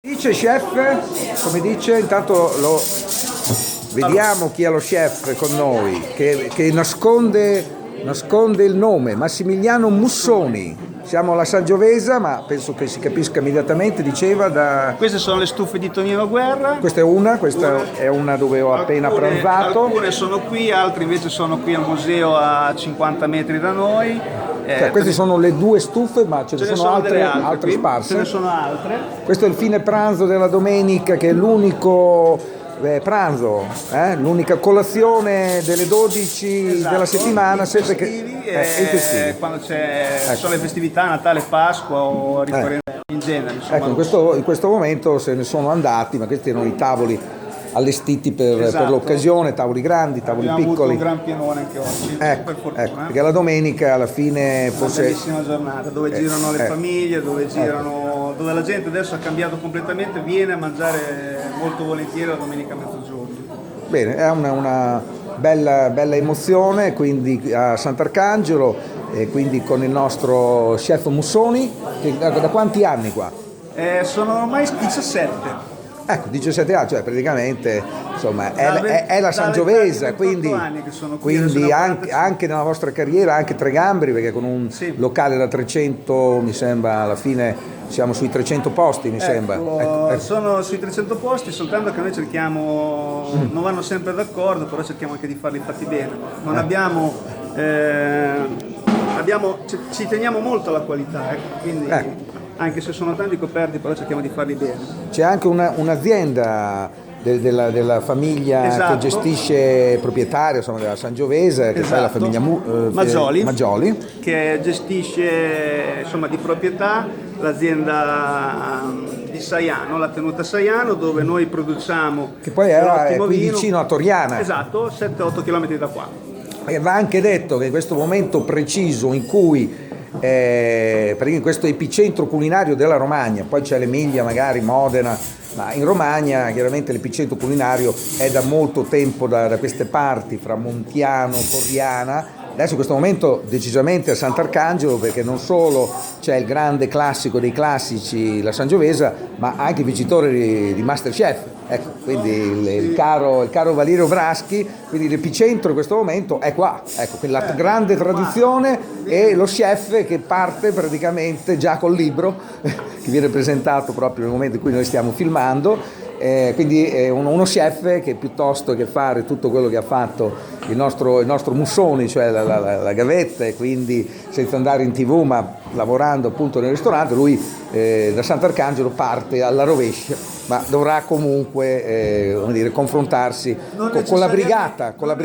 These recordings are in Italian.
Dice chef, come dice, intanto lo vediamo chi è lo chef con noi, che nasconde il nome, Massimiliano Mussoni. Siamo alla Sangiovese, ma penso che si capisca immediatamente, diceva da... Queste sono le stufe di Tonino Guerra. Questa è una dove ho appena pranzato. Alcune sono qui, altre invece sono qui al museo a 50 metri da noi. Queste sono le due stufe, ma ce ne sono altre sparse. Ce ne sono altre. Questo è il fine pranzo della domenica, che è l'unico pranzo, l'unica colazione delle 12 della settimana, sempre che quando sono le festività, Natale, Pasqua o ricorrente in genere. Ecco, in questo momento se ne sono andati, ma questi erano i tavoli allestiti per l'occasione, tavoli grandi, tavoli piccoli. Abbiamo avuto un gran pianone anche oggi, per fortuna. Perché la domenica alla fine forse... Una bellissima giornata, dove girano le famiglie, dove la gente adesso ha cambiato completamente, viene a mangiare molto volentieri la domenica a mezzogiorno. Bene, è una bella emozione, quindi a Sant'Arcangelo, e quindi con il nostro chef Mussoni, che da quanti anni qua? Sono ormai 17. Ecco, 17 anni, cioè praticamente insomma è la Sangiovese, quindi anche nella vostra carriera, anche Tre Gamberi, perché con un locale da 300, mi sembra, alla fine siamo sui 300 posti, mi sembra. Ecco. Sono sui 300 posti, soltanto che noi cerchiamo, non vanno sempre d'accordo, però cerchiamo anche di farli fatti bene. Non ci teniamo molto alla qualità, quindi... Anche se sono tanti coperti, però cerchiamo di farli bene. C'è anche un'azienda della famiglia che gestisce, proprietaria, insomma, della Sangiovese, che è la famiglia Maggioli, che gestisce, insomma, di proprietà l'azienda di Saiano, la tenuta Saiano, dove noi produciamo, che poi è qui vicino a Toriana. Esatto, 7-8 km da qua. E va anche detto che in questo momento preciso in cui perché in questo epicentro culinario della Romagna, poi c'è l'Emilia, magari Modena, ma in Romagna chiaramente l'epicentro culinario è da molto tempo da queste parti, fra Montiano, Toriana. Adesso in questo momento decisamente a Sant'Arcangelo, perché non solo c'è il grande classico dei classici, la Sangiovese, ma anche il vincitore di Masterchef. Ecco, quindi il caro Valerio Braschi, quindi l'epicentro in questo momento è qua. Ecco, quindi la grande tradizione e lo chef che parte praticamente già col libro, che viene presentato proprio nel momento in cui noi stiamo filmando. Quindi è uno chef che piuttosto che fare tutto quello che ha fatto il nostro Mussoni, cioè la gavetta, e quindi senza andare in TV ma lavorando appunto nel ristorante, lui da Sant'Arcangelo parte alla rovescia, ma dovrà comunque confrontarsi con la brigata. Però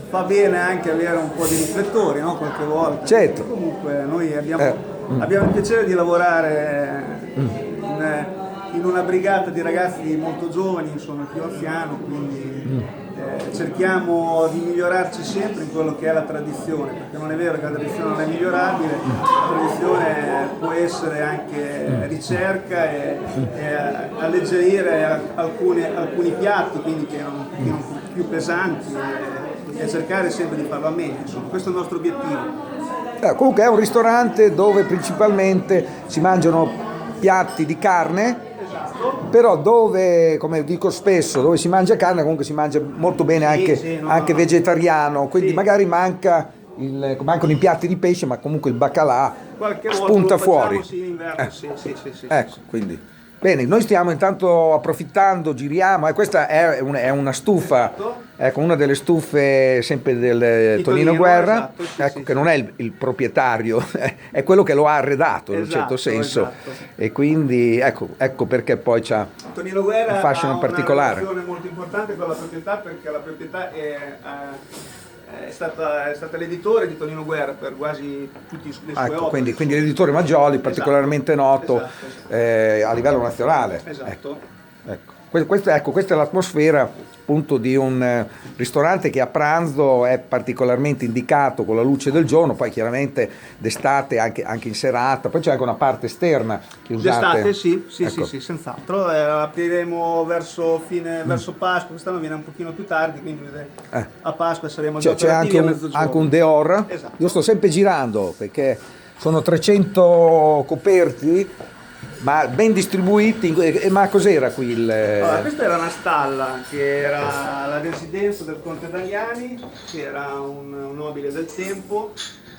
fa bene anche avere un po' di riflettori, no? Qualche volta. Certo. Comunque noi abbiamo il piacere di lavorare in una brigata di ragazzi molto giovani, sono più anziano, quindi cerchiamo di migliorarci sempre in quello che è la tradizione, perché non è vero che la tradizione non è migliorabile, la tradizione può essere anche ricerca e alleggerire alcuni piatti, quindi che erano più pesanti, e cercare sempre di farlo a meglio, insomma, questo è il nostro obiettivo. Comunque è un ristorante dove principalmente si mangiano piatti di carne, però dove, come dico spesso, dove si mangia carne comunque si mangia molto bene anche vegetariano, quindi magari mancano i piatti di pesce, ma comunque il baccalà spunta fuori. Ecco, quindi bene, noi stiamo intanto approfittando, giriamo, e questa è una stufa, ecco, una delle stufe sempre del Tonino Guerra, ecco, che non è il proprietario, è quello che lo ha arredato in un certo senso, e quindi ecco perché poi c'ha Tonino Guerra un fascino particolare. Ha una relazione molto importante con la proprietà, perché la proprietà è stata l'editore di Tonino Guerra per quasi tutte le sue opere. Quindi l'editore Maggioli, particolarmente noto a livello nazionale. Esatto. Questa è l'atmosfera appunto di un ristorante che a pranzo è particolarmente indicato con la luce del giorno, poi chiaramente d'estate anche in serata, poi c'è anche una parte esterna che usate. D'estate sì, senz'altro. Apriremo verso Pasqua, quest'anno viene un pochino più tardi, quindi a Pasqua saremo già operativi a mezzogiorno. Anche un Deor. Esatto. Io sto sempre girando perché sono 300 coperti ma ben distribuiti. Ma cos'era qui il... Allora, questa era una stalla che era la residenza del conte Damiani, che era un nobile del tempo,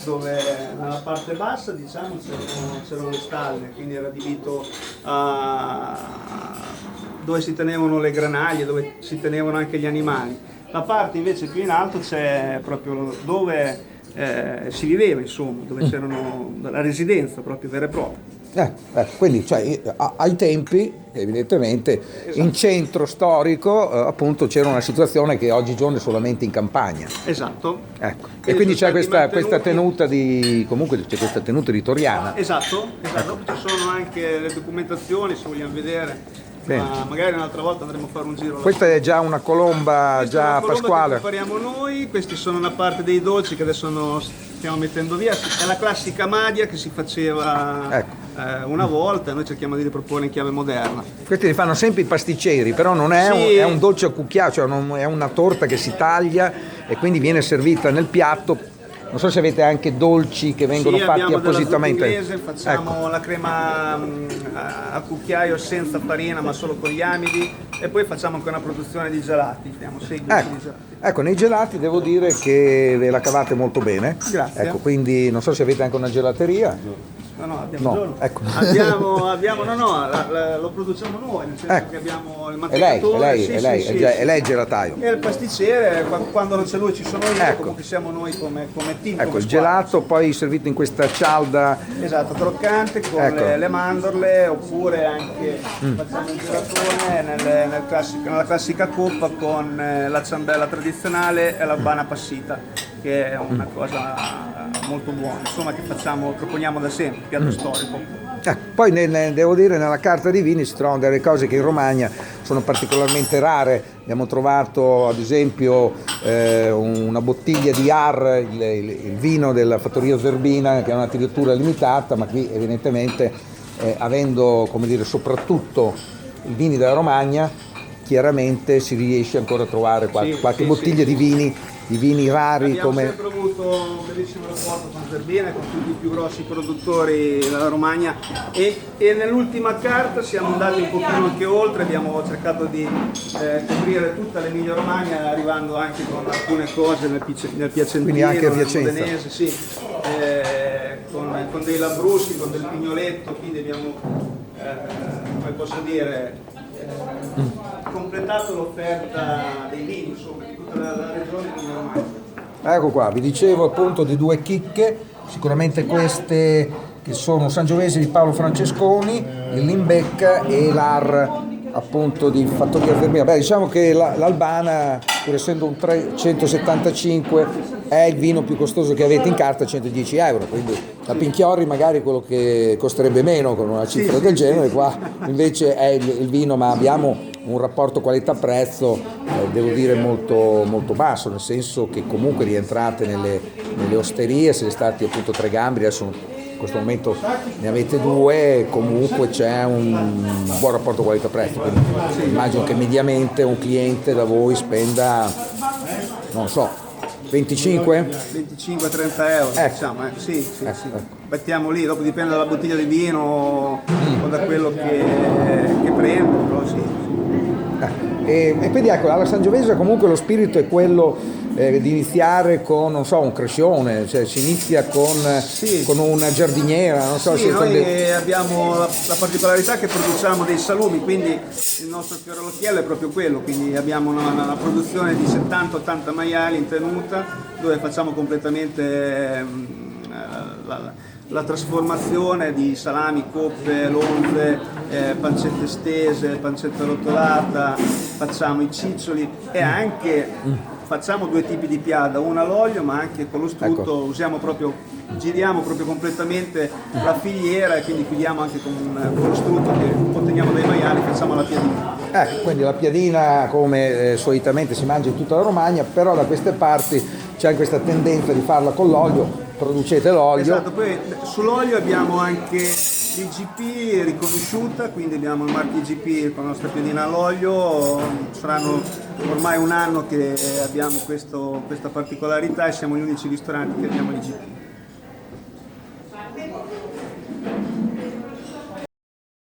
dove nella parte bassa, diciamo, c'erano le stalle, quindi era adibito a dove si tenevano le granaglie, dove si tenevano anche gli animali. La parte invece più in alto c'è proprio dove si viveva, insomma, dove c'erano la residenza proprio vera e propria. Quindi cioè, ai tempi evidentemente Esatto. in centro storico appunto c'era una situazione che oggigiorno è solamente in campagna. Esatto. Ecco. E quindi c'è sono stati questa mantenuti- tenuta di, comunque c'è questa tenuta di Toriana. Esatto. Ci sono anche le documentazioni se vogliamo vedere, Bene. ma magari un'altra volta andremo a fare un giro. Questa è già una colomba Questa è già una colomba pasquale. che prepariamo noi, questi sono una parte dei dolci che adesso stiamo mettendo via, è la classica madia che si faceva Ecco. una volta, noi cerchiamo di riproporre in chiave moderna. Questi li fanno sempre i pasticceri, però non è, Sì. è un dolce a cucchiaio, cioè è una torta che si taglia e quindi viene servita nel piatto. Non so se avete anche dolci che vengono Sì, fatti abbiamo della appositamente. zucca inglese, facciamo Ecco. la crema a cucchiaio senza farina ma solo con gli amidi, e poi facciamo anche una produzione di gelati, abbiamo 6 dolci di gelati. Ecco, nei gelati devo dire che ve la cavate molto bene. Grazie. Ecco, quindi non so se avete anche una gelateria. No, abbiamo No, giorno. ecco. Lo produciamo noi, nel senso Ecco. che abbiamo il È lei, manteccatore. è lei il gelataio. E il pasticcere, quando non c'è lui ci sono io, Ecco. comunque siamo noi come team. Ecco, come il squadra. gelato poi servito in questa cialda. Esatto, croccante con Ecco. le mandorle, oppure anche facciamo il gelatone nella classica coppa con la ciambella tradizionale e la bana passita, che è una cosa molto buona, insomma, che proponiamo da sempre, piatto storico. Poi devo dire nella carta di vini si trovano delle cose che in Romagna sono particolarmente rare. Abbiamo trovato ad esempio una bottiglia di Ar, il vino della fattoria Zerbina, che è una addirittura limitata, ma qui evidentemente avendo, come dire, soprattutto i vini della Romagna, chiaramente si riesce ancora a trovare qualche bottiglia di vini rari. Abbiamo come sempre avuto un bellissimo rapporto con Zerbina, con tutti i più grossi produttori della Romagna, e nell'ultima carta siamo andati un pochino anche oltre, abbiamo cercato di coprire tutta l'Emilia Romagna, arrivando anche con alcune cose nel Piacentino, Quindi anche a nel Piacenza. Modenese, sì, con dei Labruschi, con del Pignoletto, quindi abbiamo, come posso dire, completato l'offerta dei vini, insomma, di tutta la regione di Romagna. Ecco qua, vi dicevo appunto di due chicche, sicuramente queste che sono Sangiovese di Paolo Francesconi, il Limbec e l'Ar appunto di Fattoria Zerbina. Beh, diciamo che l'Albana, pur essendo un 175, è il vino più costoso che avete in carta, 110 euro, quindi la Pinchiori magari quello che costerebbe meno con una cifra del genere, qua invece è il vino, ma abbiamo un rapporto qualità-prezzo devo dire molto, molto basso, nel senso che comunque rientrate nelle osterie, siete stati appunto Tre Gambri, adesso in questo momento ne avete due, comunque c'è un buon rapporto qualità-prezzo, quindi immagino che mediamente un cliente da voi spenda, non so, 25? 25-30 euro, diciamo, sì. Mettiamo lì, dopo dipende dalla bottiglia di vino o da quello che prendo, però sì. E quindi ecco, alla Sangiovese comunque lo spirito è quello di iniziare con, non so, un crescione, cioè si inizia con una giardiniera, non so. Sì, noi abbiamo la particolarità che produciamo dei salumi, quindi il nostro fiore all'occhiello è proprio quello, quindi abbiamo una produzione di 70-80 maiali in tenuta, dove facciamo completamente la trasformazione di salami, coppe, lonze, pancette stese, pancetta rotolata, facciamo i ciccioli e anche facciamo due tipi di piada, una all'olio ma anche con lo strutto, ecco. Giriamo proprio completamente la filiera e quindi chiudiamo anche con lo strutto che otteniamo dai maiali, facciamo la piadina. Quindi la piadina come solitamente si mangia in tutta la Romagna, però da queste parti c'è anche questa tendenza di farla con l'olio, producete l'olio. Esatto, poi sull'olio abbiamo anche l'IGP riconosciuta, quindi abbiamo il marchio IGP con la nostra piadina all'olio, saranno ormai un anno che abbiamo questa particolarità e siamo gli unici ristoranti che abbiamo l'IGP.